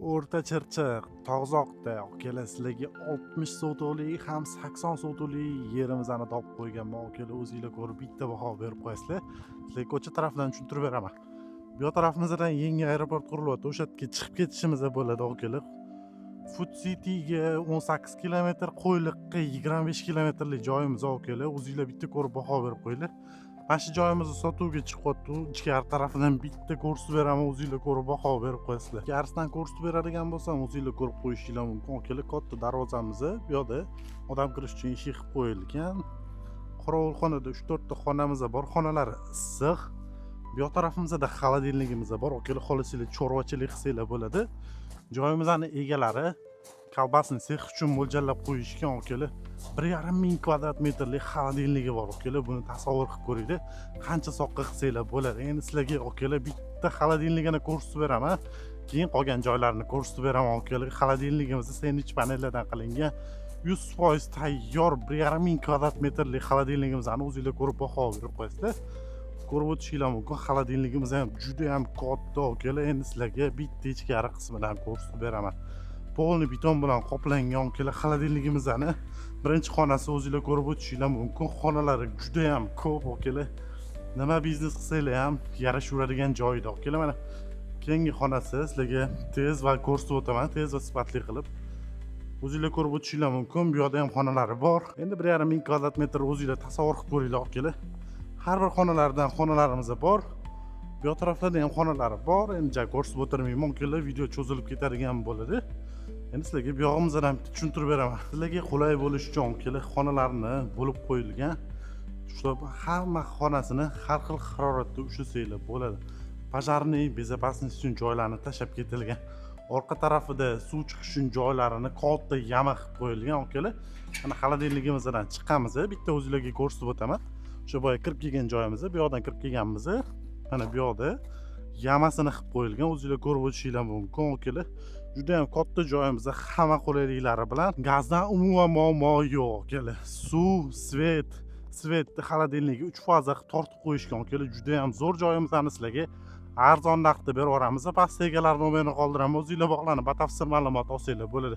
O'rta Chirchiq, Tog'zoqda akalar sizlarga 60 sotuvlik ham 80 sotuvlik yerimizni topib qo'yganman. Akalar o'zingizlar ko'rib bitta baho berib qo'yasizlar. Sizlarga ko'cha tarafdan tushuntirib beraman. Bu tarafimizdan yangi aeroport qurilyapti. O'sha yerga chiqib ketishimiz bo'ladi akalar. Food City'ga 18 kilometr, Qo'yliqqa 25 kilometrlik joyimiz akalar. O'zingizlar bitta ko'rib baho berib qo'yinglar. Mana shu joyimizni sotuvga chiqyapti. Ichkari tarafidan bitta ko'rsatib beraman, o'zingizlar ko'rib baho berib qo'yasizlar. Ichkarisidan ko'rsatib beradigan bo'lsam, o'zingizlar ko'rib qo'yishinglar mumkin. Akalar, katta darvozamiz bu yoqda odam kirish uchun eshik qilib qo'yilgan. Qorovulxonada 3-4 ta xonamiz bor. Xonalar issiq. Bu yoq tarafimizda xolodilligimiz bor. Akalar, xohlasanglar chorvachilik qilsanglar bo'ladi. Joyimizning egalari kolbasni sex uchun mo'ljallab qo'yishgan akalar. 1,5 kvadrat metrlik xolodilnigi bor akalar. Buni tasavvur qilib ko'ringlar. Qancha soqqa qilsanglar bo'ladi. Endi sizlarga akalar bitta xolodilligini ko'rsatib beraman. Keyin qolgan joylarini ko'rsatib beraman akalar. Xolodilligimiz sandwich panellardan qilingan. 100% tayyor 1,5 kvadrat metrlik xolodilligimizni o'zingizlar ko'rib baho berib qo'yasizlar. Ko'rib o'tishinglar mumkin. Xolodilligimiz ham juda ham katta akalar. Endi sizlarga bitta ichkari qismidan ko'rsatib beraman. Polni beton bilan qoplangan akalar xolodilligimizni birinchi xonasi o'zingizlar ko'rib o'tishinglar mumkin. Xonalari juda ham ko'p akalar. Nima biznes qilsanglar ham yarashaveradigan joyda akalar. Mana keyingi xonasi sizlarga tez va ko'rsatib o'taman, tez va sifatli qilib. O'zingizlar ko'rib o'tishinglar mumkin. Bu yerda ham xonalari bor. Endi 1,5 kvadrat metr o'zingizlar tasavvur qilib ko'ringlar akalar. Har bir xonalardan xonalarimiz bor. Bu yoq taraflarda ham xonalari bor. Endi ko'rsatib o'tirmayman akalar, video cho'zilib ketadigan bo'ladi. Endi sizlarga bu yog'imizdan tushuntirib beraman. Sizlarga qulay bo'lish uchun akalar xonalarni bo'lib qo'yilgan. Shular hamma xonasini har xil haroratda ushlasanglar bo'ladi. Pojarniy bezopasnost uchun joylarni tashab ketilgan. Orqa tarafida suv chiqish uchun joylarini katta yama qilib qo'yilgan akalar. Mana xolodilligimizdan chiqamiz. Bitta o'zingizlarga ko'rsatib o'taman. O'sha boya kirib kelgan joyimiz, bu yoqdan kirib kelganmiz. Mana bu yoqda yamasini qilib qo'yilgan. O'zingizlar ko'rib o'tishinglar mumkin akalar. Juda ham katta joyimiz, hamma qulayliklari bilan. Gazdan umuman muammo yo'q akalar. Suv, svet xolodilnigi 3 faza tortib qo'yishgan akalar. Juda ham zo'r joyimizni sizlarga arzon narxda berib yuboramiz. Pastda egalar nomerini qoldiraman. O'zingizlar bog'lanib batafsil ma'lumot olsanglar bo'ladi.